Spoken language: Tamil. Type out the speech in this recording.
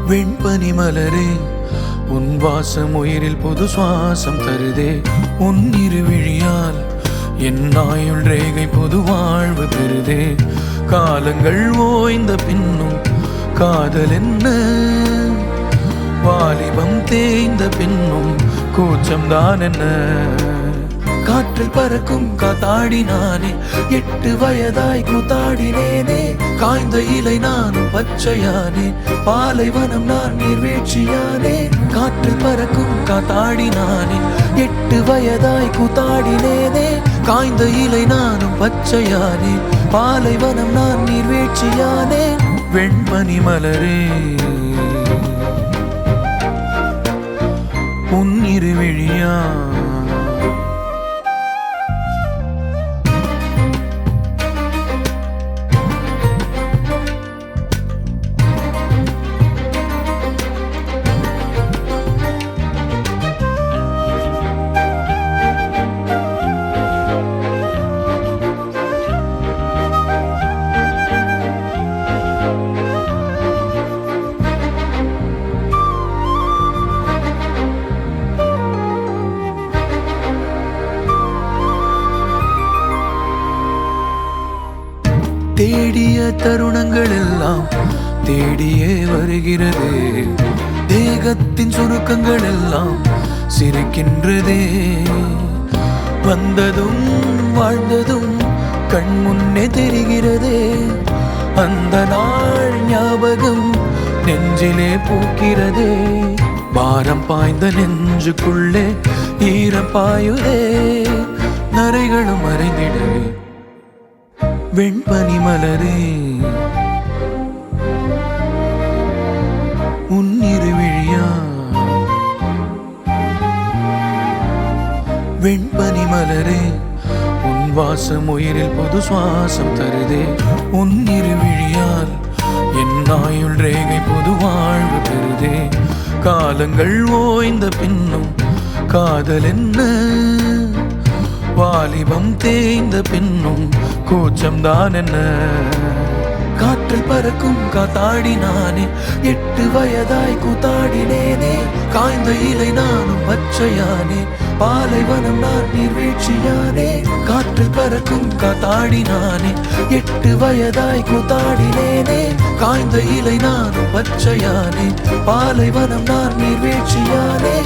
வெண்பனி மலரே உன் வாசம் உயிரில் புது சுவாசம் தருதே. உன் இருவிழியால் என் ஆயுள் ரேகை புது வாழ்வு பெறுதே. காலங்கள் ஓய்ந்த பின்னும் காதல் என்ன, வாலிபம் தேய்ந்த பின்னும் கூச்சம்தான் என்ன. காற்றில் பறக்கும் காத்தாடினானே, 8 வயதாய் கூத்தாடினேனே. காய்ந்த இலை நானும் பச்சையானேன், பாலைவனம் நான் நீர்வீழ்ச்சியானேன். காற்றில் பறக்கும் காத்தாடினானே, 8 வயதாய் கூத்தாடினேனே. காய்ந்த இலை நானும் பச்சையானேன், பாலைவனம் நான் நீர்வீழ்ச்சியானேன். வெண்பனி மலரே உன் இருவிழியா தேடிய தருணங்கள் எல்லாம் தேடியே வருகிறதே. தேகத்தின் சுருக்கங்கள் எல்லாம் சிரிக்கின்றதே. வந்ததும் வாழ்ந்ததும் கண் முன்னே தெரிகிறதே. அந்த நாள் ஞாபகம் நெஞ்சிலே பூக்கிறதே. பாரம் பாய்ந்த நெஞ்சுக்குள்ளே ஈரம் பாயுதே. நரைகளும் மறைந்திடவே வெண்பனி மலரே உன் இருவிழியா. வெண்பனி மலரே உன் வாசம் உயிரில் புது சுவாசம் தருதே. உன் இருவிழியால் என் ஆயுள் ரேகை புது வாழ்வு பெறுதே. காலங்கள் ஓய்ந்த பின்னும் காதல் என்ன, வாலிபம் தேய்ந்த பின்னும் கூச்சம்தான் என்ன. காற்றில் பறக்கும் காத்தாடினானே, 8 வயதாய் கூத்தாடினேனே. காய்ந்த இலை நானும் பச்சையானே, பாலைவனம் நான் நீர்வீழ்ச்சியானே. காற்றில் பறக்கும் காத்தாடினானே, 8 வயதாய் கூத்தாடினேனே. காய்ந்த இலை நானும் பச்சையானே, பாலைவனம் நான் நீர்வீழ்ச்சியானே.